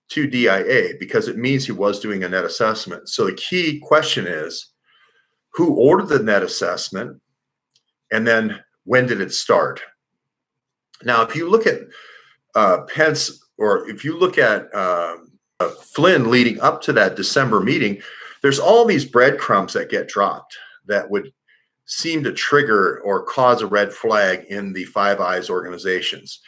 to DIA because it means he was doing a net assessment. So the key question is, who ordered the net assessment, and then when did it start? Now, if you look at Pence, or if you look at Flynn leading up to that December meeting, there's all these breadcrumbs that get dropped that would seem to trigger or cause a red flag in the Five Eyes organizations.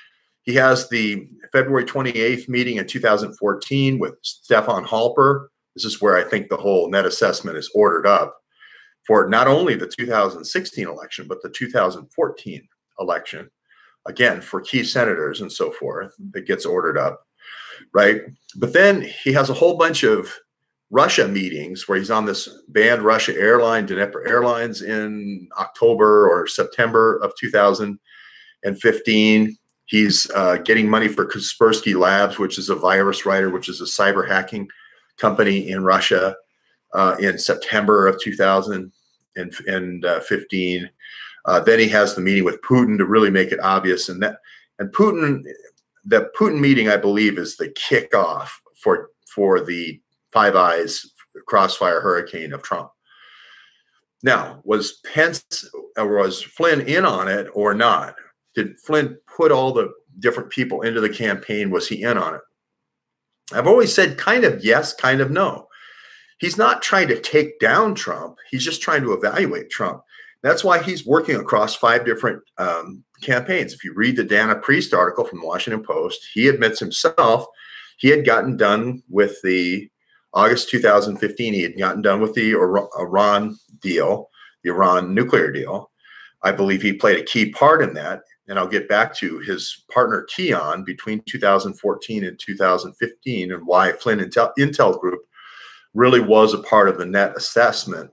He has the February 28th meeting in 2014 with Stefan Halper. This is where I think the whole net assessment is ordered up for not only the 2016 election, but the 2014 election. Again, for key senators and so forth, that gets ordered up, right? But then he has a whole bunch of Russia meetings where he's on this banned Russia airline, Dnepr Airlines, in October or September of 2015. He's getting money for Kaspersky Labs, which is a virus writer, which is a cyber hacking company in Russia, in September of 2015. Then he has the meeting with Putin to really make it obvious. The Putin meeting, I believe, is the kickoff for the Five Eyes crossfire hurricane of Trump. Now, was Flynn in on it or not? Did Flynn put all the different people into the campaign? Was he in on it? I've always said kind of yes, kind of no. He's not trying to take down Trump. He's just trying to evaluate Trump. That's why he's working across 5 different campaigns. If you read the Dana Priest article from the Washington Post, he admits himself he had gotten done with the August 2015. He had gotten done with the Iran deal, the Iran nuclear deal. I believe he played a key part in that. And I'll get back to his partner Keon between 2014 and 2015 and why Flynn Intel Group really was a part of the net assessment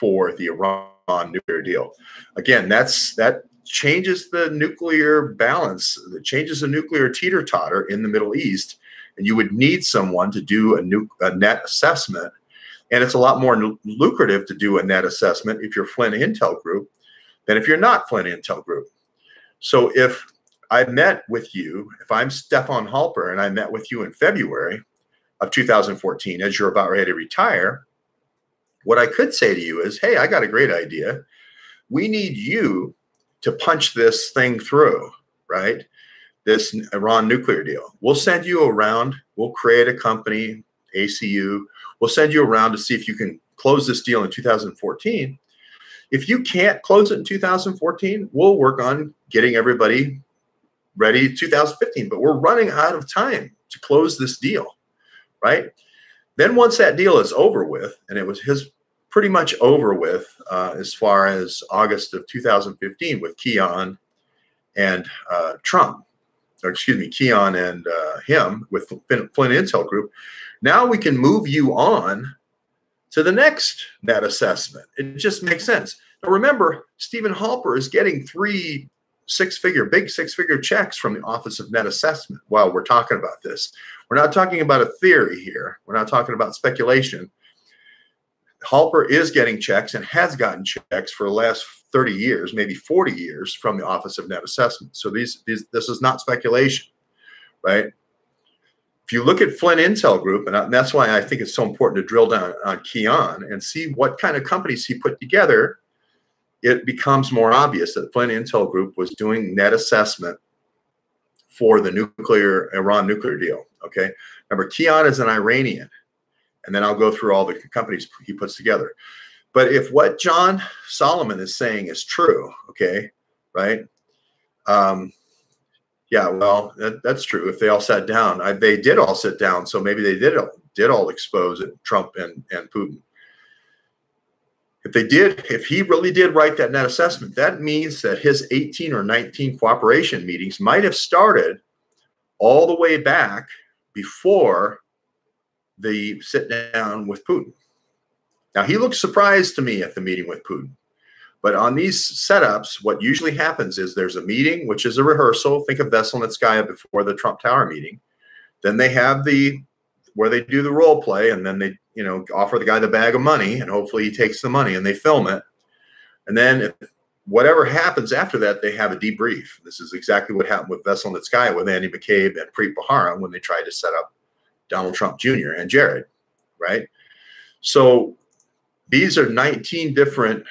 for the Iran nuclear deal. Again, that changes the nuclear balance. That changes the nuclear teeter-totter in the Middle East. And you would need someone to do a net assessment. And it's a lot more lucrative to do a net assessment if you're Flynn Intel Group than if you're not Flynn Intel Group. So if I met with you, if I'm Stefan Halper and I met with you in February of 2014 as you're about ready to retire, what I could say to you is, hey, I got a great idea. We need you to punch this thing through, right? This Iran nuclear deal. We'll send you around. We'll create a company, ACU. We'll send you around to see if you can close this deal in 2014. If you can't close it in 2014, we'll work on getting everybody ready in 2015. But we're running out of time to close this deal, right? Then once that deal is over with, and it was pretty much over with as far as August of 2015 with Keon and Trump, or excuse me, Keon and him with Flynn Intel Group. Now we can move you on to the next net assessment. It just makes sense. Now remember, Stephen Halper is getting big six-figure checks from the Office of Net Assessment while we're talking about this. We're not talking about a theory here. We're not talking about speculation. Halper is getting checks and has gotten checks for the last 30 years, maybe 40 years from the Office of Net Assessment. So this is not speculation, right? If you look at Flynn Intel Group, and that's why I think it's so important to drill down on Keon and see what kind of companies he put together, it becomes more obvious that Flynn Intel Group was doing net assessment for the Iran nuclear deal, okay? Remember, Keon is an Iranian, and then I'll go through all the companies he puts together. But if what John Solomon is saying is true, okay, right? Yeah, well, that's true. If they all sat down, they did all sit down, so maybe they did all expose Trump and Putin. If he really did write that net assessment, that means that his 18 or 19 cooperation meetings might have started all the way back before the sit down with Putin. Now, he looked surprised to me at the meeting with Putin. But on these setups, what usually happens is there's a meeting, which is a rehearsal. Think of Veselnitskaya before the Trump Tower meeting. Then they have where they do the role play, and then they, offer the guy the bag of money, and hopefully he takes the money, and they film it. And then whatever happens after that, they have a debrief. This is exactly what happened with Veselnitskaya, with Andy McCabe and Preet Bharara when they tried to set up Donald Trump Jr. and Jared, right? So these are 19 different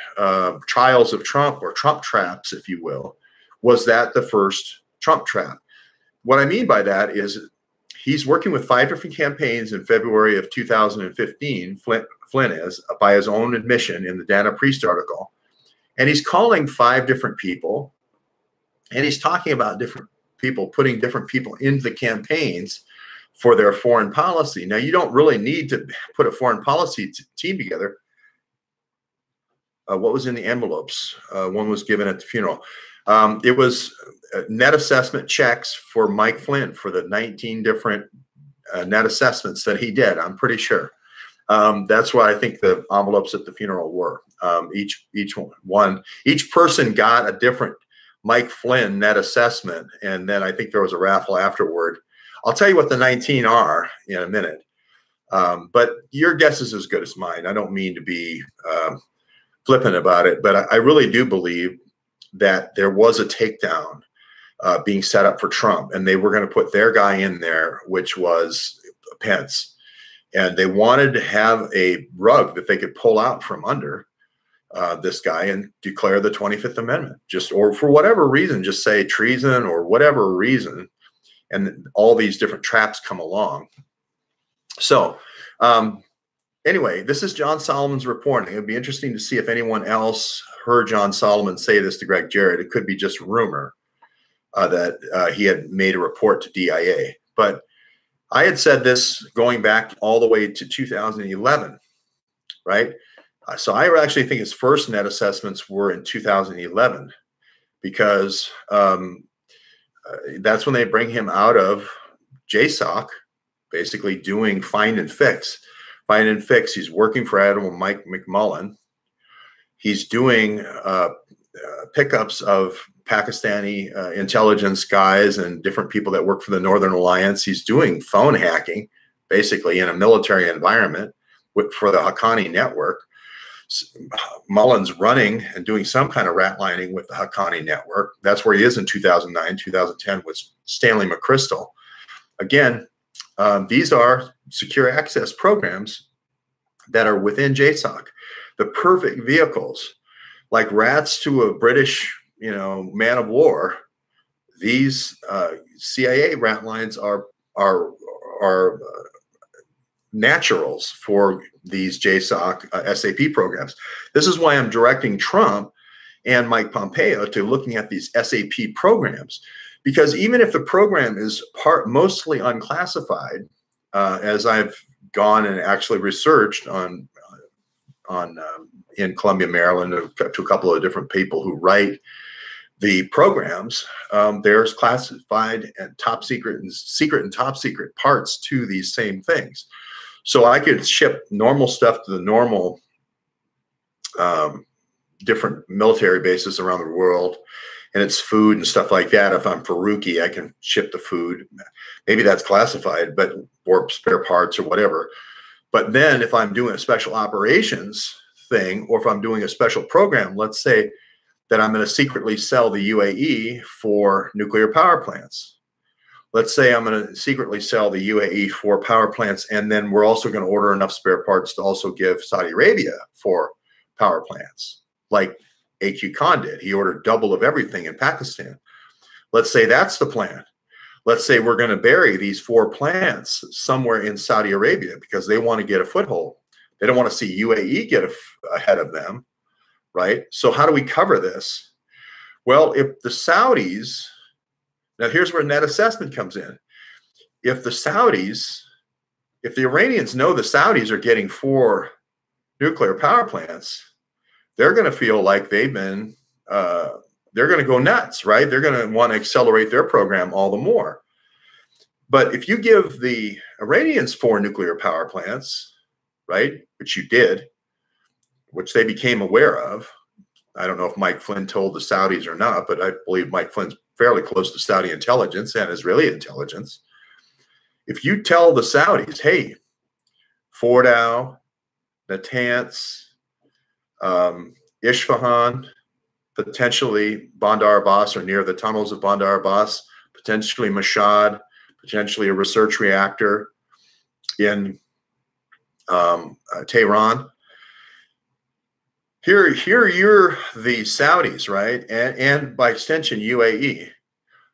trials of Trump, or Trump traps, if you will. Was that the first Trump trap? What I mean by that is he's working with 5 different campaigns in February of 2015, Flynn is, by his own admission in the Dana Priest article. And he's calling 5 different people, and he's talking about different people, putting different people into the campaigns for their foreign policy. Now, you don't really need to put a foreign policy team together. What was in the envelopes? One was given at the funeral. It was net assessment checks for Mike Flynn for the 19 different net assessments that he did, I'm pretty sure. That's what I think the envelopes at the funeral were. Each person got a different Mike Flynn net assessment, and then I think there was a raffle afterward. I'll tell you what the 19 are in a minute, but your guess is as good as mine. I don't mean to be flippant about it, but I really do believe that there was a takedown being set up for Trump, and they were going to put their guy in there, which was Pence. And they wanted to have a rug that they could pull out from under this guy and declare the 25th Amendment, or for whatever reason, just say treason or whatever reason. And all these different traps come along. So anyway, this is John Solomon's reporting. It'd be interesting to see if anyone else heard John Solomon say this to Greg Jarrett. It could be just rumor that he had made a report to DIA. But I had said this going back all the way to 2011, right? So I actually think his first net assessments were in 2011, because that's when they bring him out of JSOC, basically doing find and fix. Find and fix. He's working for Admiral Mike McMullen. He's doing pickups of Pakistani intelligence guys and different people that work for the Northern Alliance. He's doing phone hacking, basically in a military environment for the Haqqani network. Mullen's running and doing some kind of rat lining with the Haqqani network. That's where he is in 2009, 2010 with Stanley McChrystal. Again, these are secure access programs that are within JSOC. The perfect vehicles, like rats to a British, man of war. These CIA rat lines are naturals for these JSOC SAP programs. This is why I'm directing Trump and Mike Pompeo to looking at these SAP programs, because even if the program is mostly unclassified, as I've gone and actually researched in Columbia, Maryland, to a couple of different people who write the programs, there's classified and top secret and top secret parts to these same things. So I could ship normal stuff to the normal different military bases around the world, and it's food and stuff like that. If I'm Faruqi, I can ship the food. Maybe that's classified, or spare parts or whatever. But then if I'm doing a special operations thing, or if I'm doing a special program, let's say that I'm going to secretly sell the UAE for nuclear power plants. Let's say I'm going to secretly sell the UAE for power plants, and then we're also going to order enough spare parts to also give Saudi Arabia for power plants, like AQ Khan did. He ordered double of everything in Pakistan. Let's say that's the plan. Let's say we're going to bury these 4 plants somewhere in Saudi Arabia because they want to get a foothold. They don't want to see UAE get ahead of them, right? So how do we cover this? Well, if the Saudis, now here's where net assessment comes in. If the Iranians know the Saudis are getting 4 nuclear power plants, they're going to feel like they're going to go nuts, right? They're going to want to accelerate their program all the more. But if you give the Iranians 4 nuclear power plants, right, which you did, which they became aware of. I don't know if Mike Flynn told the Saudis or not, but I believe Mike Flynn's fairly close to Saudi intelligence and Israeli intelligence. If you tell the Saudis, hey, Fordow, Natanz, Isfahan, potentially Bandar Abbas or near the tunnels of Bandar Abbas, potentially Mashhad, potentially a research reactor in Tehran. Here you're the Saudis, right? And by extension, UAE.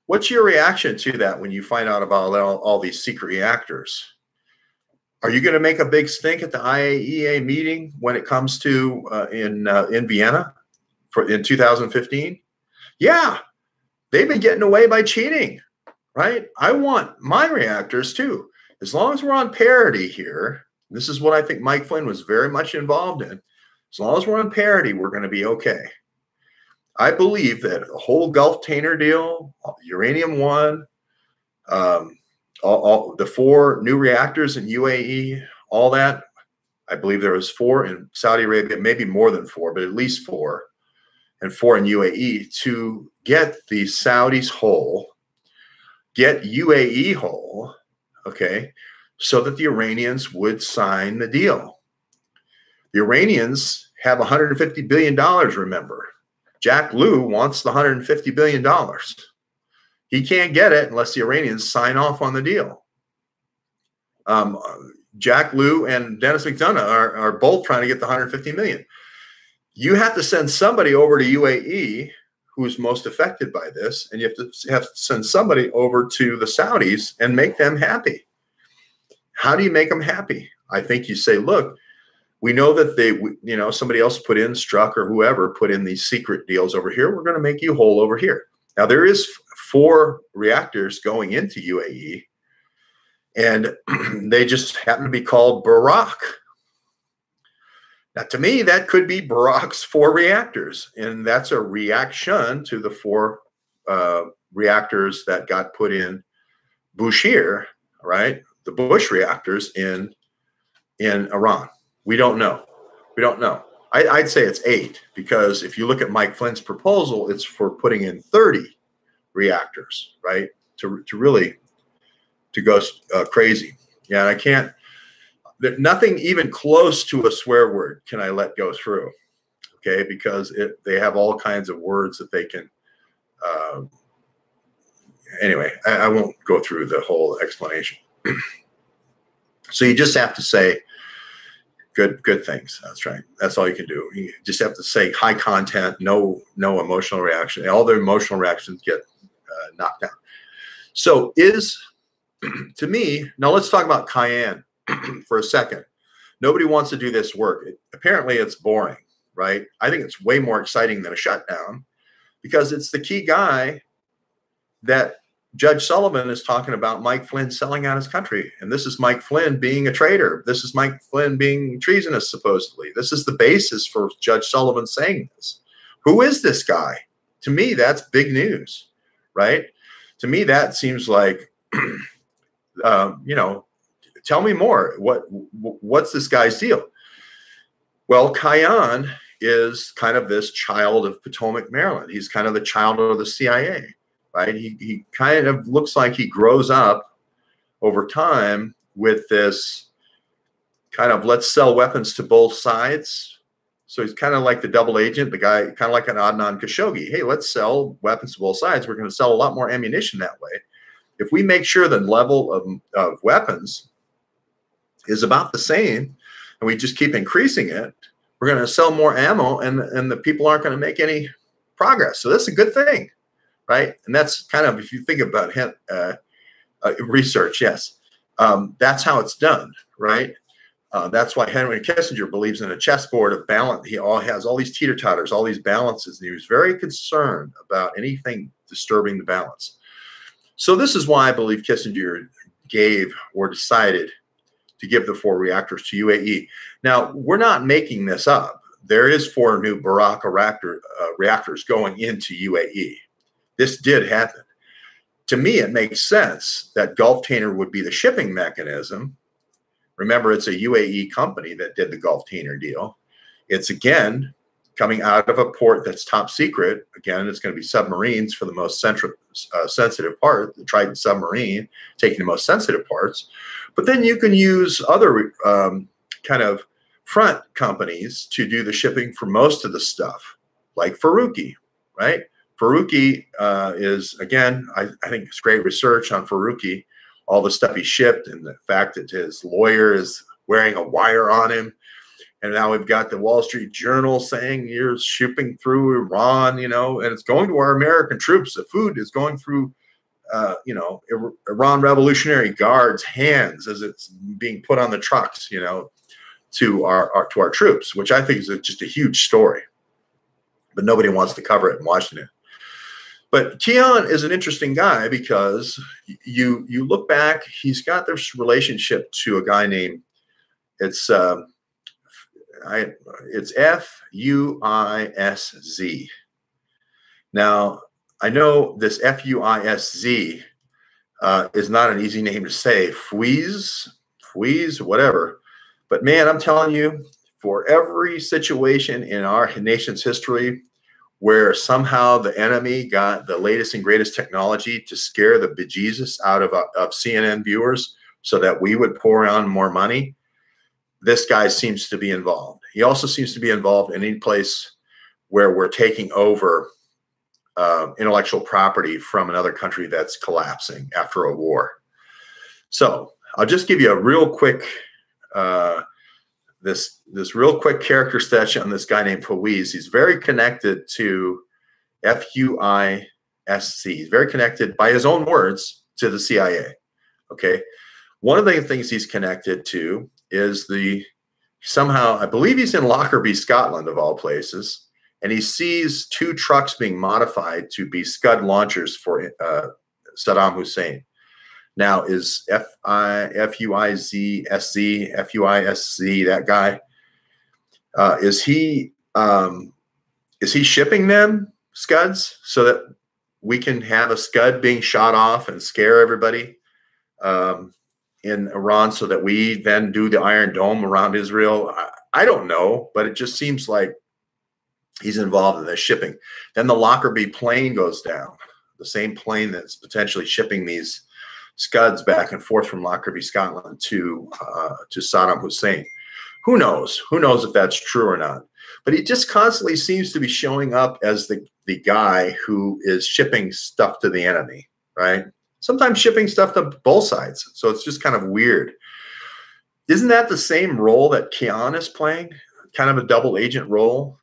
What's your reaction to that when you find out about all these secret reactors? Are you going to make a big stink at the IAEA meeting when it comes to in Vienna in 2015? Yeah, they've been getting away by cheating, right? I want my reactors too. As long as we're on parity here, this is what I think Mike Flynn was very much involved in. As long as we're on parity, we're going to be okay. I believe that the whole Gulf Tainer deal, Uranium One, all the 4 new reactors in UAE, all that, I believe there was 4 in Saudi Arabia, maybe more than 4, but at least 4, and 4 in UAE to get the Saudis whole, get UAE whole, okay, so that the Iranians would sign the deal. The Iranians have $150 billion, remember. Jack Lew wants the $150 billion. He can't get it unless the Iranians sign off on the deal. Jack Lew and Dennis McDonough are both trying to get the $150 million. You have to send somebody over to UAE who's most affected by this, and you have to send somebody over to the Saudis and make them happy. How do you make them happy? I think you say, look, we know that somebody else put in, Struck or whoever put in these secret deals over here. We're going to make you whole over here. Now, there is 4 reactors going into UAE, and they just happen to be called Barak. Now, to me, that could be Barak's 4 reactors, and that's a reaction to the 4 reactors that got put in Bushehr, right? The Bush reactors in Iran. We don't know. We don't know. I'd say it's 8 because if you look at Mike Flynn's proposal, it's for putting in 30 reactors, right? To really go crazy. Yeah, and I can't. Nothing even close to a swear word can I let go through, okay? Because they have all kinds of words that they can. Anyway, I won't go through the whole explanation. So you just have to say good things. That's right. That's all you can do. You just have to say high content, no emotional reaction. All the emotional reactions get knocked down. So to me, now let's talk about Cayenne for a second. Nobody wants to do this work. Apparently it's boring, right? I think it's way more exciting than a shutdown because it's the key guy that Judge Sullivan is talking about Mike Flynn selling out his country. And this is Mike Flynn being a traitor. This is Mike Flynn being treasonous, supposedly. This is the basis for Judge Sullivan saying this. Who is this guy? To me, that's big news, right? To me, that seems like, tell me more. What's this guy's deal? Well, Cayenne is kind of this child of Potomac, Maryland. He's kind of the child of the CIA. Right? He kind of looks like he grows up over time with this kind of let's sell weapons to both sides. So he's kind of like the double agent, the guy, kind of like an Adnan Khashoggi. Hey, let's sell weapons to both sides. We're going to sell a lot more ammunition that way. If we make sure the level of weapons is about the same and we just keep increasing it, we're going to sell more ammo and the people aren't going to make any progress. So that's a good thing. Right. And that's kind of, if you think about research, yes, that's how it's done. Right. That's why Henry Kissinger believes in a chessboard of balance. He has all these teeter-totters, all these balances. And he was very concerned about anything disturbing the balance. So this is why I believe Kissinger gave or decided to give the 4 reactors to UAE. Now, we're not making this up. There is 4 new Barak reactors going into UAE. This did happen. To me, it makes sense that Gulf Tainer would be the shipping mechanism. Remember, it's a UAE company that did the Gulf Tainer deal. It's, again, coming out of a port that's top secret. Again, it's going to be submarines for the most sensitive part, the Trident submarine, taking the most sensitive parts. But then you can use other kind of front companies to do the shipping for most of the stuff, like Faruqi. right? Faruqi is, again, I think it's great research on Faruqi, all the stuff he shipped and the fact that his lawyer is wearing a wire on him. And now we've got the Wall Street Journal saying you're shipping through Iran, you know, and it's going to our American troops. The food is going through, you know, Iran Revolutionary Guard's hands as it's being put on the trucks, you know, to our troops, which I think is just a huge story. But nobody wants to cover it in Washington. But Keon is an interesting guy because you look back, he's got this relationship to a guy named, it's F-U-I-S-Z. Now, I know this F-U-I-S-Z is not an easy name to say, Fweez, whatever. But man, I'm telling you, for every situation in our nation's history where somehow the enemy got the latest and greatest technology to scare the bejesus out of CNN viewers so that we would pour on more money, this guy seems to be involved. He also seems to be involved in any place where we're taking over intellectual property from another country that's collapsing after a war. So I'll just give you a real quick, this real quick character sketch on this guy named Fawez. He's very connected to F-U-I-S-C. He's very connected, by his own words, to the CIA. Okay. One of the things he's connected to is somehow, I believe he's in Lockerbie, Scotland, of all places, and he sees two trucks being modified to be Scud launchers for Saddam Hussein. Now, is F-U-I-Z-S-Z, F-U-I-S-Z, that guy, is he shipping them Scuds so that we can have a Scud being shot off and scare everybody in Iran so that we then do the Iron Dome around Israel? I don't know, but it just seems like he's involved in this shipping. Then the Lockerbie plane goes down, the same plane that's potentially shipping these Scuds back and forth from Lockerbie, Scotland to Saddam Hussein. Who knows? Who knows if that's true or not? But he just constantly seems to be showing up as the guy who is shipping stuff to the enemy, right? Sometimes shipping stuff to both sides. So it's just kind of weird. Isn't that the same role that Keon is playing? Kind of a double agent role?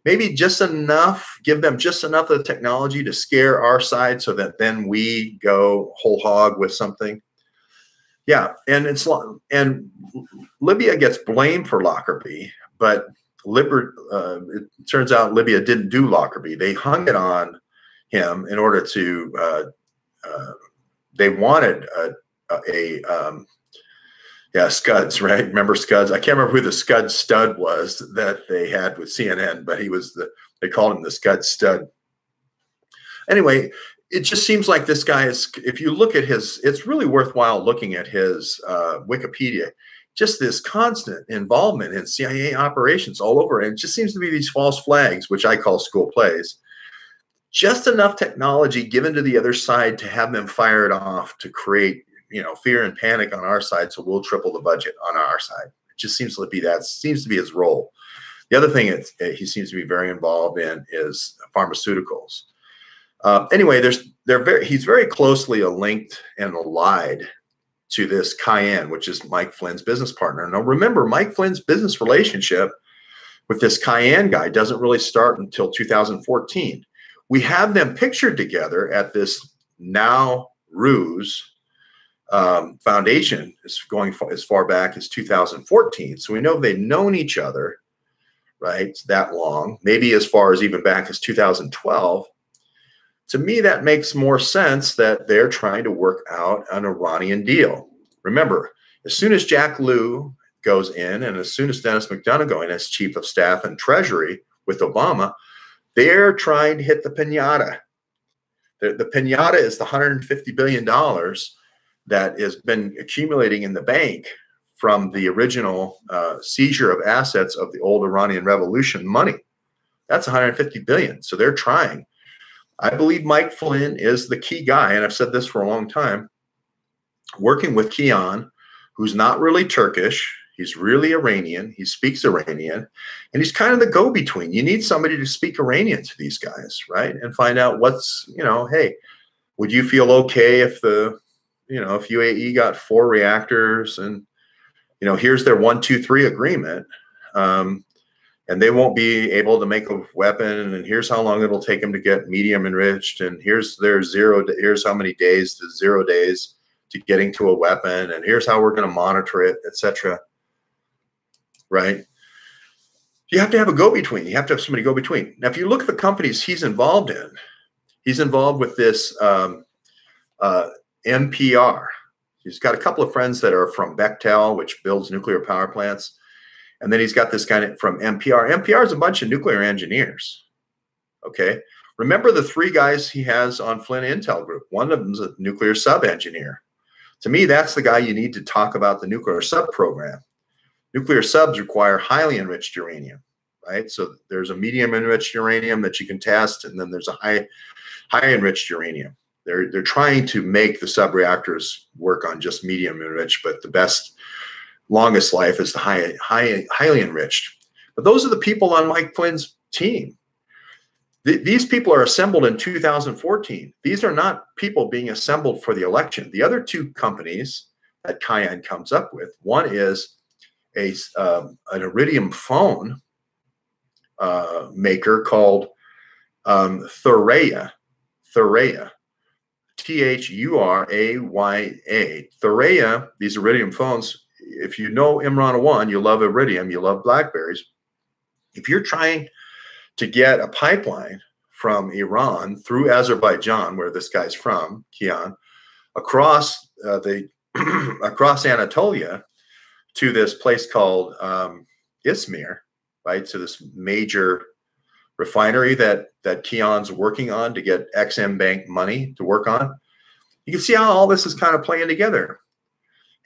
Maybe just enough, give them just enough of the technology to scare our side so that then we go whole hog with something. Yeah, and Libya gets blamed for Lockerbie, but it turns out Libya didn't do Lockerbie. They hung it on him in order to they wanted Scuds, right? Remember Scuds? I can't remember who the Scud stud was that they had with CNN, but he was they called him the Scud stud. Anyway, it just seems like this guy is, if you look at it's really worthwhile looking at his Wikipedia, just this constant involvement in CIA operations all over. And it just seems to be these false flags, which I call school plays. Just enough technology given to the other side to have them fired off to create, you know, fear and panic on our side, so we'll triple the budget on our side. It just seems to be his role. The other thing he seems to be very involved in is pharmaceuticals. Anyway, he's very closely linked and allied to this Cayenne, which is Mike Flynn's business partner. Now, remember, Mike Flynn's business relationship with this Cayenne guy doesn't really start until 2014. We have them pictured together at this now Ruse foundation, is going as far back as 2014. So we know they've known each other, right, that long, maybe as far as even back as 2012. To me, that makes more sense that they're trying to work out an Iranian deal. Remember, as soon as Jack Lew goes in and as soon as Dennis McDonough goes in as chief of staff and treasury with Obama, they're trying to hit the piñata. The piñata is the $150 billion that has been accumulating in the bank from the original seizure of assets of the old Iranian Revolution money. That's $150 billion. So they're trying. I believe Mike Flynn is the key guy, and I've said this for a long time, working with Keon, who's not really Turkish. He's really Iranian. He speaks Iranian, and he's kind of the go-between. You need somebody to speak Iranian to these guys, right? And find out what's, hey, would you feel okay if if UAE got 4 reactors and, here's their 1, 2, 3 agreement, and they won't be able to make a weapon, and here's how long it'll take them to get medium enriched, and here's here's how many days to 0 days to getting to a weapon, and here's how we're going to monitor it, etc. Right? You have to have a go-between. You have to have somebody go between. Now, if you look at the companies he's involved in, he's involved with this NPR. He's got a couple of friends that are from Bechtel, which builds nuclear power plants. And then he's got this guy from NPR. NPR is a bunch of nuclear engineers. Okay. Remember the 3 guys he has on Flynn Intel Group. One of them is a nuclear sub engineer. To me, that's the guy you need to talk about the nuclear sub program. Nuclear subs require highly enriched uranium, right? So there's a medium enriched uranium that you can test, and then there's a high enriched uranium. They're trying to make the sub reactors work on just medium enriched, but the best, longest life is the highly enriched. But those are the people on Mike Flynn's team. These people are assembled in 2014. These are not people being assembled for the election. The other 2 companies that Cayenne comes up with, one is an iridium phone maker called Theresa, Theresa, Thuraya. These iridium phones, if you know Imran Awan, you love iridium, you love Blackberries. If you're trying to get a pipeline from Iran through Azerbaijan, where this guy's from, Kian, across across Anatolia to this place called Izmir, right? So this major refinery that Kian's working on to get XM Bank money to work on. You can see how all this is kind of playing together.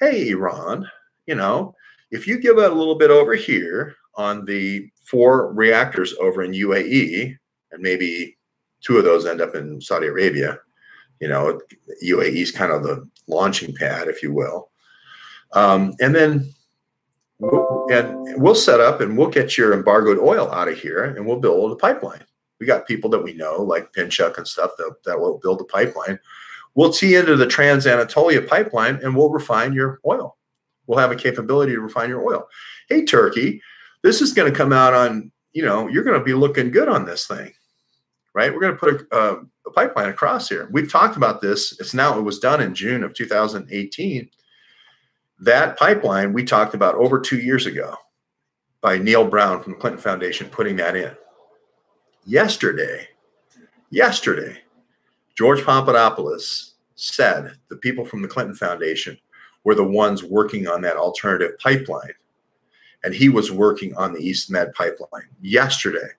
Hey, Iran, if you give a little bit over here on the 4 reactors over in UAE, and maybe 2 of those end up in Saudi Arabia, UAE is kind of the launching pad, if you will. And then we'll set up and we'll get your embargoed oil out of here, and we'll build a pipeline. We got people that we know, like Pinchuk and stuff, that will build the pipeline. We'll tee into the Trans-Anatolia pipeline, and we'll refine your oil. We'll have a capability to refine your oil. Hey, Turkey, this is going to come out on, you're going to be looking good on this thing, right? We're going to put a pipeline across here. We've talked about this. It was done in June of 2018. That pipeline we talked about over 2 years ago by Neil Brown from the Clinton Foundation putting that in. Yesterday, George Papadopoulos said the people from the Clinton Foundation were the ones working on that alternative pipeline, and he was working on the East Med pipeline. Yesterday,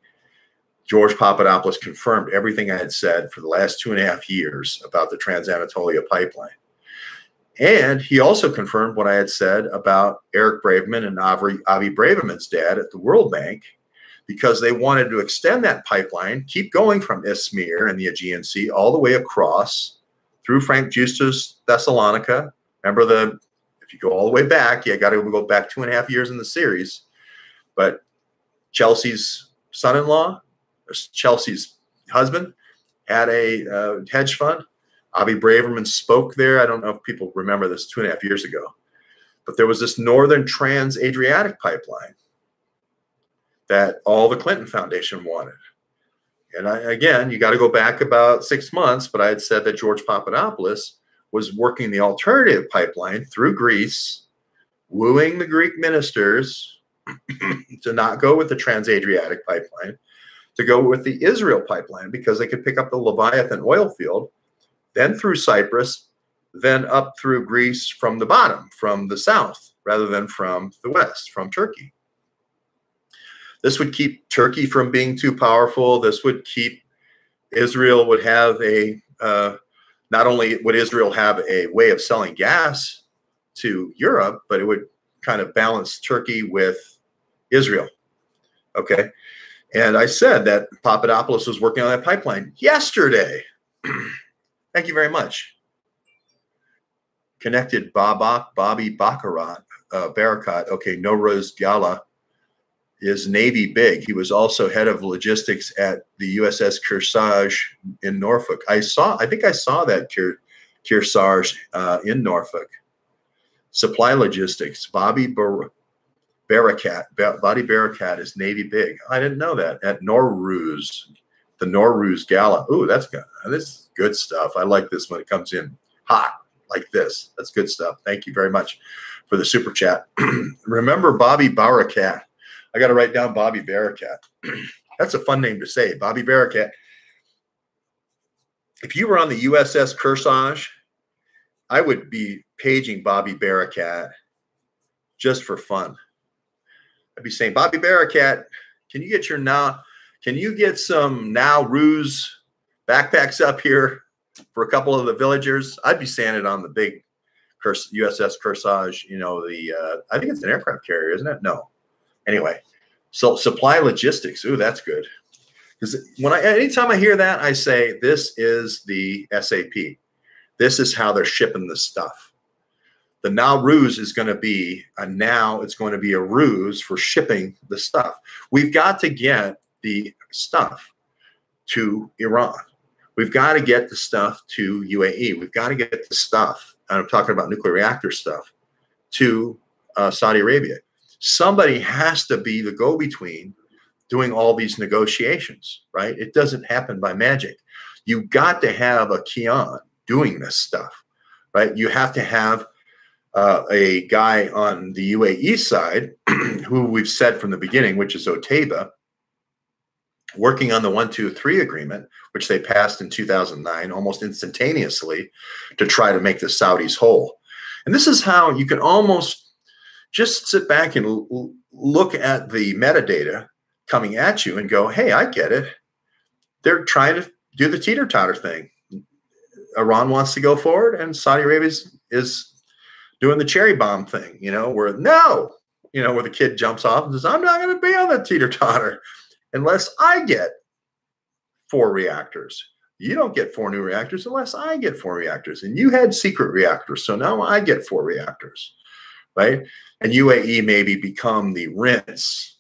George Papadopoulos confirmed everything I had said for the last 2.5 years about the Trans-Anatolia pipeline. And he also confirmed what I had said about Eric Braverman and Avi Braverman's dad at the World Bank, because they wanted to extend that pipeline, keep going from Izmir and the Aegean Sea all the way across through Frank Justa's Thessalonica. Remember, if you go all the way back, you got to go back 2.5 years in the series. But Chelsea's son-in-law, or Chelsea's husband, had a hedge fund. Avi Braverman spoke there. I don't know if people remember this 2.5 years ago. But there was this Northern Trans-Adriatic pipeline that all the Clinton Foundation wanted. And again, you got to go back about 6 months, but I had said that George Papadopoulos was working the alternative pipeline through Greece, wooing the Greek ministers to not go with the Trans-Adriatic pipeline, to go with the Israel pipeline, because they could pick up the Leviathan oil field, then through Cyprus, then up through Greece from the bottom, from the south, rather than from the west, from Turkey. This would keep Turkey from being too powerful. This would keep Israel would have not only would Israel have a way of selling gas to Europe, but it would kind of balance Turkey with Israel. Okay. And I said that Papadopoulos was working on that pipeline yesterday. Thank you very much. Connected Bobby Baccarat Barakat. Okay, Nowruz Gala is Navy big. He was also head of logistics at the USS Kearsarge in Norfolk. I think I saw that Kearsarge in Norfolk. Supply logistics. Bobby Barakat is Navy big. I didn't know that. At Nowruz, the Nowruz Gala. Ooh, that's good. This is good stuff. I like this when it comes in hot like this. That's good stuff. Thank you very much for the super chat. Remember Bobby Barakat. I got to write down Bobby Barakat. That's a fun name to say, Bobby Barakat. If you were on the USS Kearsarge, I would be paging Bobby Barakat just for fun. I'd be saying, Bobby Barakat, can you get some Nowruz backpacks up here for a couple of the villagers? I'd be standing on the big USS Kearsarge, I think it's an aircraft carrier, isn't it? No. Anyway, so supply logistics. Ooh, that's good. Because anytime I hear that, I say, this is the SAP. This is how they're shipping the stuff. The Nowruz is going to be it's going to be a ruse for shipping the stuff. We've got to get the stuff to Iran. We've got to get the stuff to UAE. We've got to get the stuff, and I'm talking about nuclear reactor stuff, to Saudi Arabia. Somebody has to be the go-between doing all these negotiations, right? It doesn't happen by magic. You've got to have a Kian doing this stuff, right? You have to have a guy on the UAE side, who we've said from the beginning, which is Otaiba, working on the 123 agreement, which they passed in 2009, almost instantaneously, to try to make the Saudis whole. And this is how you can almost just sit back and look at the metadata coming at you and go, hey, I get it. They're trying to do the teeter-totter thing. Iran wants to go forward, and Saudi Arabia is doing the cherry bomb thing, where the kid jumps off and says, I'm not going to be on the teeter-totter unless I get 4 reactors. You don't get 4 new reactors unless I get 4 reactors. And you had secret reactors, so now I get 4 reactors, right? And UAE maybe become the rinse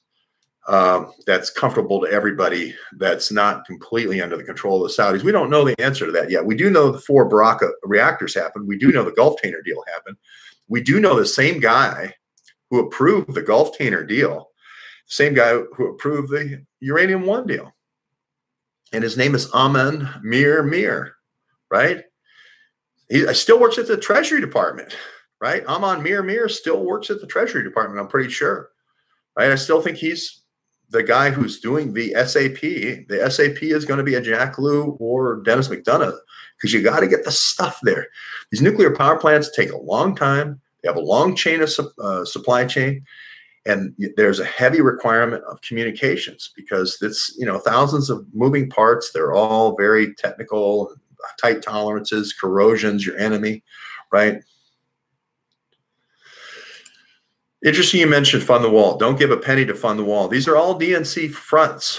that's comfortable to everybody, that's not completely under the control of the Saudis. We don't know the answer to that yet. We do know the 4 Baraka reactors happened. We do know the Gulf-Tainer deal happened. We do know the same guy who approved the Gulf-Tainer deal, the same guy who approved the Uranium One deal. And his name is Aman Mir, right? He still works at the Treasury Department, right? Aman Mir still works at the Treasury Department, I'm pretty sure, right? I still think he's the guy who's doing the SAP. The SAP is going to be a Jack Lew or Dennis McDonough, because you got to get the stuff there. These nuclear power plants take a long time. They have a long chain of supply chain, and there's a heavy requirement of communications, because it's thousands of moving parts. They're all very technical, tight tolerances. Corrosion's your enemy, right? Interesting you mentioned fund the wall. Don't give a penny to fund the wall. These are all DNC fronts.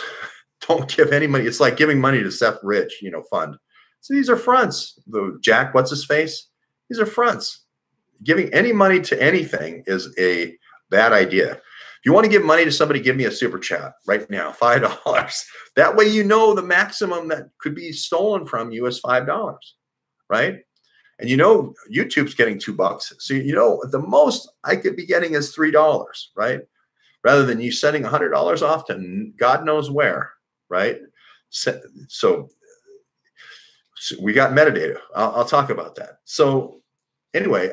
Don't give any money. It's like giving money to Seth Rich, fund. So these are fronts. The Jack, what's his face? These are fronts. Giving any money to anything is a bad idea. If you want to give money to somebody, give me a super chat right now, $5. That way the maximum that could be stolen from you is $5, right? And YouTube's getting $2. So the most I could be getting is $3, right? Rather than you sending $100 off to God knows where, right? So we got metadata. I'll talk about that. So anyway,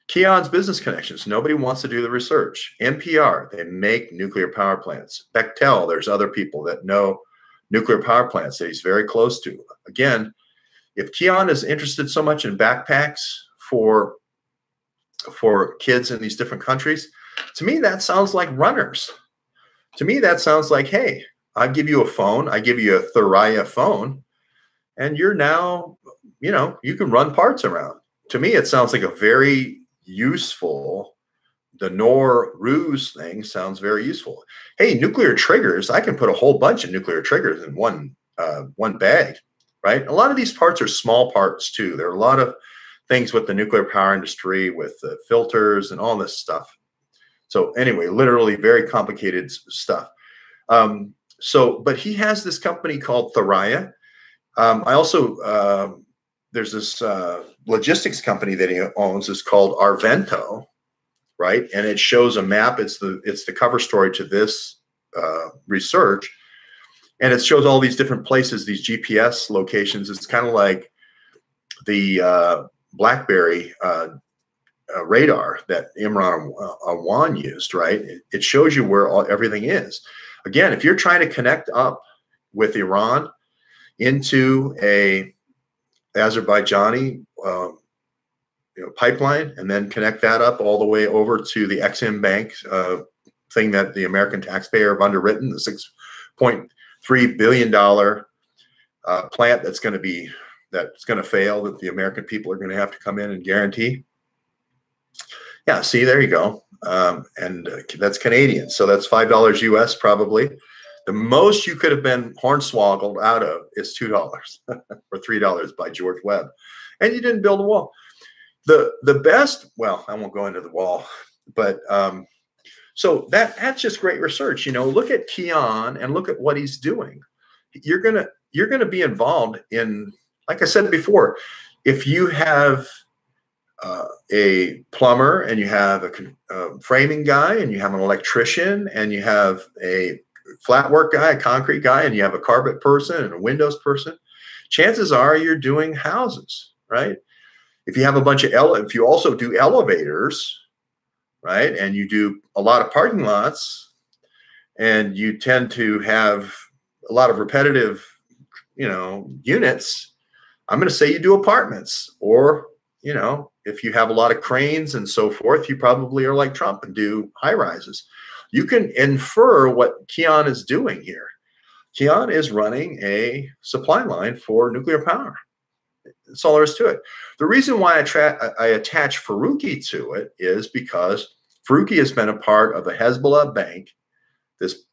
Keon's business connections. Nobody wants to do the research. NPR, they make nuclear power plants. Bechtel, there's other people that know nuclear power plants that he's very close to. Again, if Keon is interested so much in backpacks for kids in these different countries, to me, that sounds like runners. To me, that sounds like, hey, I give you a phone. I give you a Thuraya phone, and you're now, you can run parts around. To me, it sounds like a very useful, the Nowruz thing sounds very useful. Hey, nuclear triggers, I can put a whole bunch of nuclear triggers in one bag, right? A lot of these parts are small parts too. There are a lot of things with the nuclear power industry, with the filters and all this stuff. So anyway, literally very complicated stuff. But he has this company called Theresa. I also, there's this logistics company that he owns is called Arvento, right? And it shows a map. It's the cover story to this research. And it shows all these different places, these GPS locations. It's kind of like the BlackBerry radar that Imran Awan used, right? It shows you where everything is. Again, if you're trying to connect up with Iran into a Azerbaijani pipeline and then connect that up all the way over to the Exim Bank thing that the American taxpayer have underwritten, the $6.3 billion plant that's going to fail, that the American people are going to have to come in and guarantee. Yeah, see, there you go. And that's Canadian. So that's $5 US probably. The most you could have been hornswoggled out of is $2 or $3 by George Webb. And you didn't build a wall. The best, well, I won't go into the wall, but so that's just great research. Look at Keon and look at what he's doing. You're gonna be involved in, like I said before, if you have a plumber and you have a framing guy and you have an electrician and you have a flat work guy, a concrete guy, and you have a carpet person and a windows person, chances are you're doing houses, right? If you have a bunch of if you also do elevators, right, and you do a lot of parking lots, and you tend to have a lot of repetitive, units, I'm going to say you do apartments, or if you have a lot of cranes and so forth, you probably are like Trump and do high rises. You can infer what Keon is doing here. Keon is running a supply line for nuclear power. That's all there is to it. The reason why I attach Faruqi to it is because Faruqi has been a part of a Hezbollah bank, this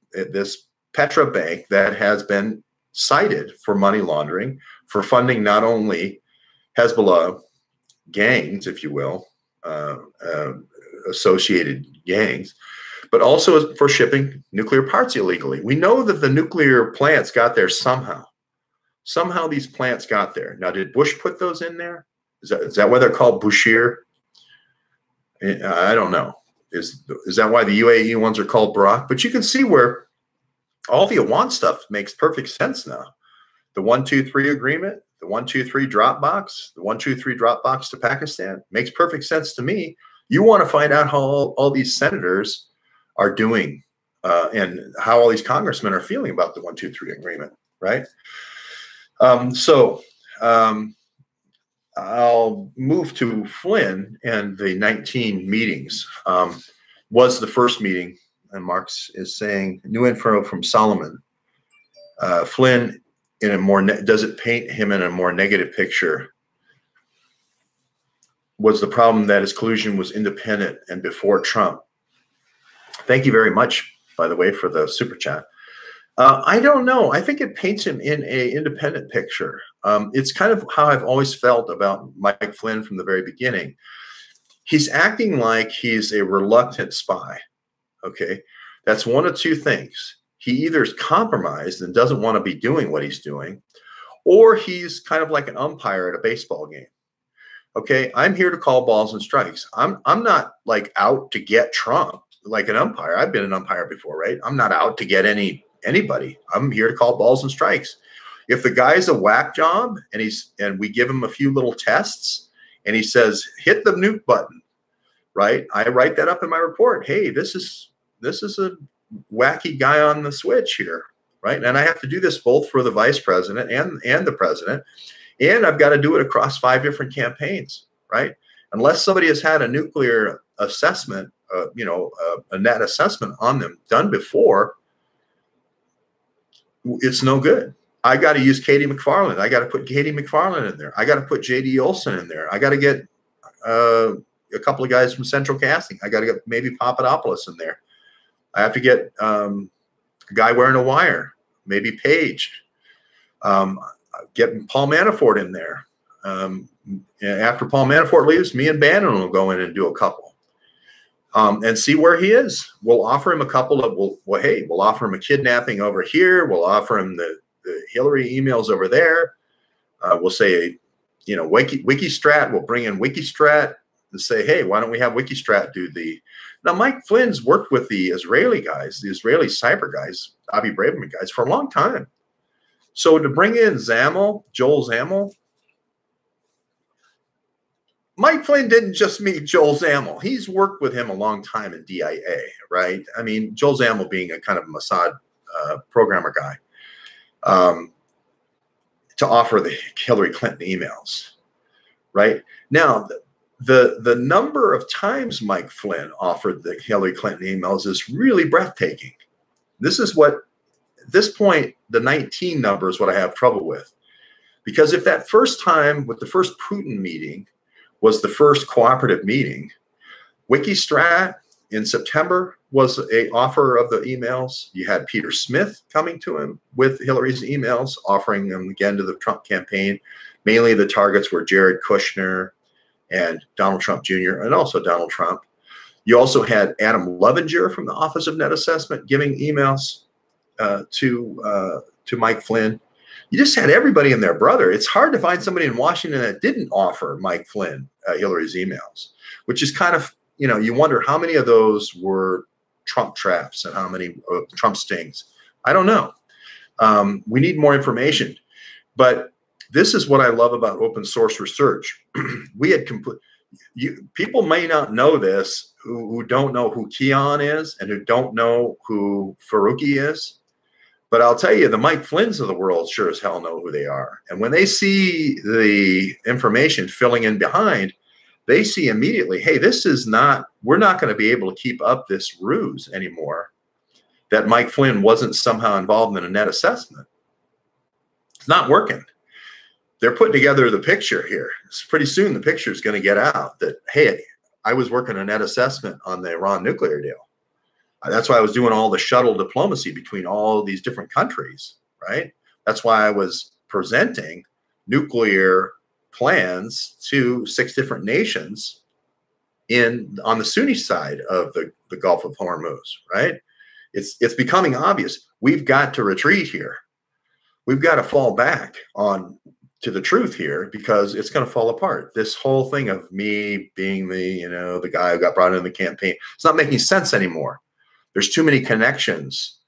Petra bank that has been cited for money laundering, for funding not only Hezbollah gangs, if you will, associated gangs, but also for shipping nuclear parts illegally. We know that the nuclear plants got there somehow. Somehow these plants got there. Now, did Bush put those in there? Is that why they're called Bushir? I don't know. Is that why the UAE ones are called Barack? But you can see where all the Awan stuff makes perfect sense now. The 1-2-3 agreement, the 1-2-3 drop box, the 1-2-3 drop box to Pakistan makes perfect sense to me. You want to find out how all these senators are doing and how all these congressmen are feeling about the 1-2-3 agreement, right? I'll move to Flynn and the 19 meetings. Was the first meeting, and Marx is saying, new info from Solomon. Flynn, in a more does it paint him in a more negative picture? Was the problem that his collusion was independent and before Trump? Thank you very much, by the way, for the super chat. I don't know. I think it paints him in an independent picture. It's kind of how I've always felt about Mike Flynn from the very beginning. He's acting like he's a reluctant spy. Okay, that's one of two things. He either is compromised and doesn't want to be doing what he's doing, or he's kind of like an umpire at a baseball game. Okay, I'm here to call balls and strikes. I'm not like out to get Trump like an umpire. I've been an umpire before, right? I'm not out to get anybody. I'm here to call balls and strikes. If the guy's a whack job and we give him a few little tests and he says, hit the nuke button, right? I write that up in my report. Hey, this is a wacky guy on the switch here, right? And I have to do this both for the vice president and the president. And I've got to do it across 5 different campaigns, right? Unless somebody has had a nuclear assessment, a net assessment on them done before, it's no good. I got to use Katie McFarland. I got to put Katie McFarland in there. I got to put J.D. Olson in there. I got to get a couple of guys from Central Casting. I got to get maybe Papadopoulos in there. I have to get a guy wearing a wire, maybe Page. Get Paul Manafort in there. after Paul Manafort leaves, me and Bannon will go in and do a couple. And see where he is. We'll offer him a couple of, hey, we'll offer him a kidnapping over here. We'll offer him the Hillary emails over there. We'll say, you know, Wikistrat, we'll bring in Wikistrat and say, hey, why don't we have Wikistrat do now Mike Flynn's worked with the Israeli guys, the Israeli cyber guys, Avi Braverman guys for a long time. So to bring in Joel Zamel, Mike Flynn didn't just meet Joel Zamel. He's worked with him a long time in DIA, right? I mean, Joel Zamel being a kind of Mossad programmer guy, to offer the Hillary Clinton emails, right? Now, the number of times Mike Flynn offered the Hillary Clinton emails is really breathtaking. This is what, at this point, the 19 number is what I have trouble with. Because if that first time with the first Putin meeting was the first cooperative meeting, Wikistrat in September was an offer of the emails. You had Peter Smith coming to him with Hillary's emails, offering them again to the Trump campaign. Mainly the targets were Jared Kushner and Donald Trump Jr. and also Donald Trump. You also had Adam Lovinger from the Office of Net Assessment giving emails to Mike Flynn. You just had everybody and their brother. It's hard to find somebody in Washington that didn't offer Mike Flynn Hillary's emails, which is kind of, you know, you wonder how many of those were Trump traps and how many Trump stings. I don't know. We need more information. But this is what I love about open source research. We had people may not know this who don't know who Keon is and who don't know who Faruqi is. But I'll tell you, the Mike Flynns of the world sure as hell know who they are. And when they see the information filling in behind, they see immediately, hey, this is not, we're not going to be able to keep up this ruse anymore, that Mike Flynn wasn't somehow involved in a net assessment. It's not working. They're putting together the picture here. Pretty soon the picture is going to get out that, hey, I was working a net assessment on the Iran nuclear deal. That's why I was doing all the shuttle diplomacy between all these different countries, right? That's why I was presenting nuclear plans to 6 different nations on the Sunni side of the Gulf of Hormuz, right? It's becoming obvious. We've got to retreat here. We've got to fall back to the truth here because it's going to fall apart. This whole thing of me being the guy who got brought in the campaign, it's not making sense anymore. There's too many connections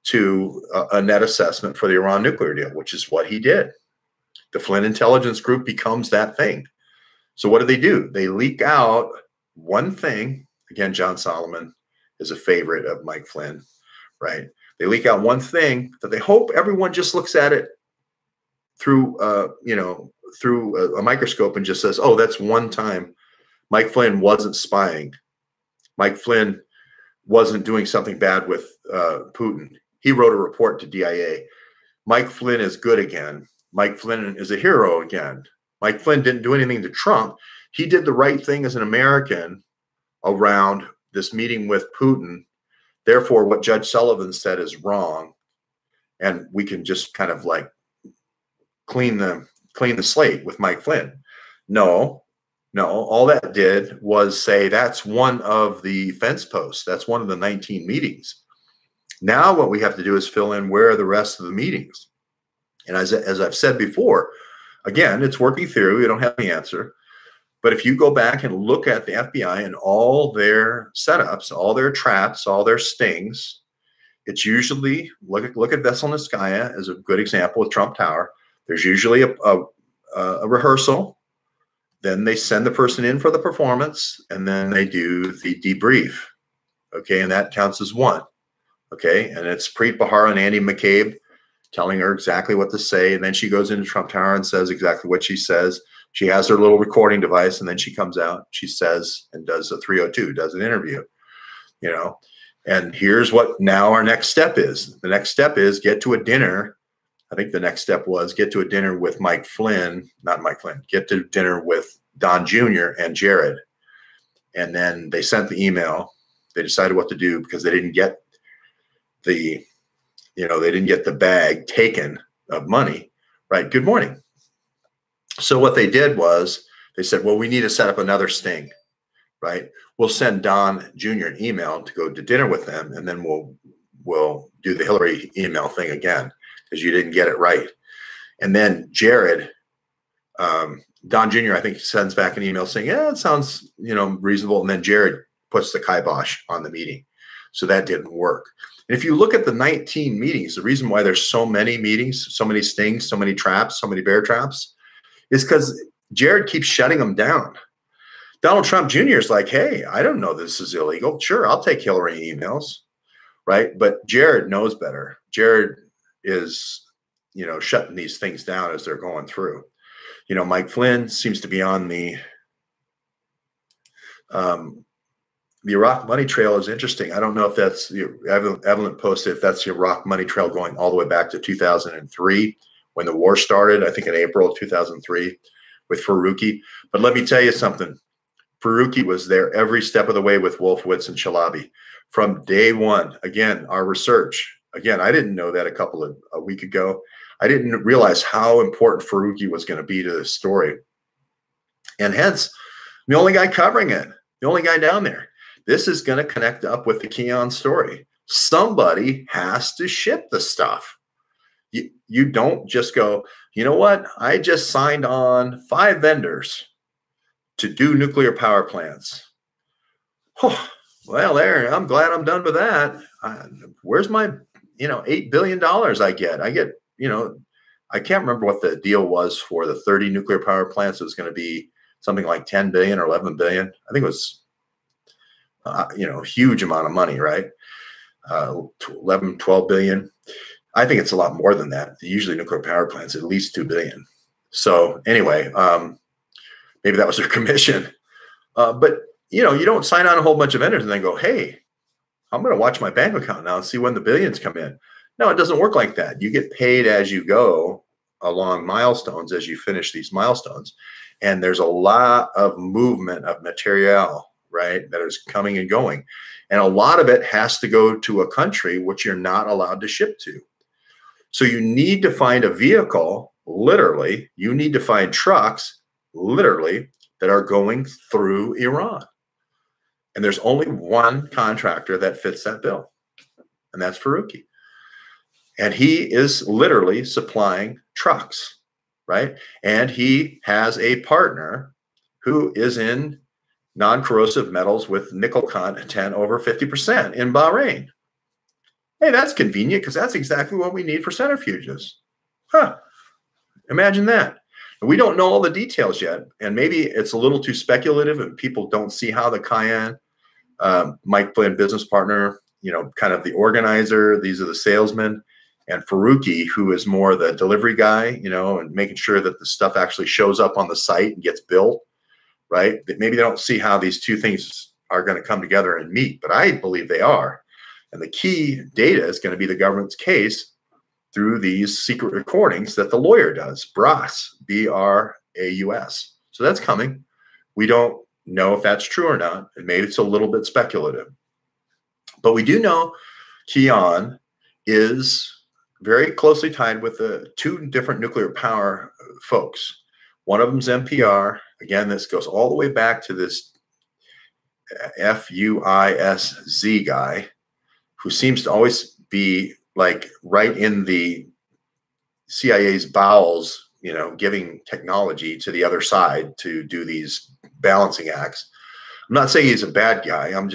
to a net assessment for the Iran nuclear deal, which is what he did. The Flynn intelligence group becomes that thing. So what do? They leak out one thing. Again, John Solomon is a favorite of Mike Flynn, right? They leak out one thing that they hope everyone just looks at it through, through a microscope and just says, oh, that's one time Mike Flynn wasn't spying. Mike Flynn wasn't doing something bad with Putin. He wrote a report to DIA. Mike Flynn is good again. Mike Flynn is a hero again. Mike Flynn didn't do anything to Trump. He did the right thing as an American around this meeting with Putin. Therefore, what Judge Sullivan said is wrong. And we can just kind of like clean the slate with Mike Flynn. No, all that did was say that's one of the fence posts. That's one of the 19 meetings. Now what we have to do is fill in where are the rest of the meetings. And as I've said before, again, it's working theory. We don't have the answer. But if you go back and look at the FBI and all their setups, all their traps, all their stings, it's usually, look at Veselnitskaya as a good example with Trump Tower. There's usually a rehearsal. Then they send the person in for the performance, and then they do the debrief. Okay, and that counts as one. Okay, and it's Preet Bharara and Andy McCabe telling her exactly what to say, and then she goes into Trump Tower and says exactly what she says. She has her little recording device, and then she comes out. She says and does a 302, does an interview. And here's what now our next step is. The next step is get to a dinner. I think the next step was get to a dinner with Mike Flynn, not Mike Flynn, get to dinner with Don Jr. and Jared. And then they sent the email. They decided what to do because they didn't get they didn't get the bag taken of money, right? Good morning. So what they did was they said, well, we need to set up another sting, right? We'll send Don Jr. an email to go to dinner with them, and then we'll do the Hillary email thing again because you didn't get it right. And then Jared, Don Jr., I think, sends back an email saying, yeah, it sounds, reasonable. And then Jared puts the kibosh on the meeting. So that didn't work. And if you look at the 19 meetings, the reason why there's so many meetings, so many stings, so many traps, so many bear traps, is because Jared keeps shutting them down. Donald Trump Jr. is like, hey, I don't know this is illegal. Sure, I'll take Hillary emails, right? But Jared knows better. Jared is, shutting these things down as they're going through. Mike Flynn seems to be on the Iraq money trail is interesting. I don't know if that's Evelyn posted if that's the Iraq money trail going all the way back to 2003 when the war started, I think in April of 2003 with Faruqi. But let me tell you something. Faruqi was there every step of the way with Wolfowitz and Chalabi from day one. Again, our research. Again, I didn't know that a week ago. I didn't realize how important Faruqi was going to be to this story. And hence, the only guy covering it, the only guy down there. This is going to connect up with the Keon story. Somebody has to ship the stuff. You don't just go, you know what? I just signed on 5 vendors to do nuclear power plants. Oh, well, there, I'm glad I'm done with that. Where's my, $8 billion I get? I can't remember what the deal was for the 30 nuclear power plants. It was going to be something like 10 billion or 11 billion. I think it was, a huge amount of money, right? 11, 12 billion. I think it's a lot more than that. Usually nuclear power plants, at least 2 billion. So anyway, maybe that was their commission. But, you don't sign on a whole bunch of vendors and then go, hey, I'm going to watch my bank account now and see when the billions come in. No, it doesn't work like that. You get paid as you go along milestones as you finish these milestones. And there's a lot of movement of material, right, that is coming and going. And a lot of it has to go to a country which you're not allowed to ship to. So you need to find a vehicle, literally, you need to find trucks, literally, that are going through Iran. And there's only one contractor that fits that bill, and that's Faruqi. And he is literally supplying trucks, right? And he has a partner who is in non-corrosive metals with nickel content over 50% in Bahrain. Hey, that's convenient because that's exactly what we need for centrifuges. Huh. Imagine that. We don't know all the details yet, and maybe it's a little too speculative and people don't see how the Cayenne, Mike Flynn, business partner, kind of the organizer, these are the salesmen, and Faruqi, who is more the delivery guy, and making sure that the stuff actually shows up on the site and gets built, right? Maybe they don't see how these two things are going to come together and meet, but I believe they are. And the key data is going to be the government's case through these secret recordings that the lawyer does, BRAS, B-R-A-U-S. So that's coming. We don't know if that's true or not, and maybe it's a little bit speculative. But we do know Keon is very closely tied with the 2 different nuclear power folks. One of them's NPR. Again, this goes all the way back to this F-U-I-S-Z guy who seems to always be like right in the CIA's bowels, giving technology to the other side to do these balancing acts. I'm not saying he's a bad guy. I'm just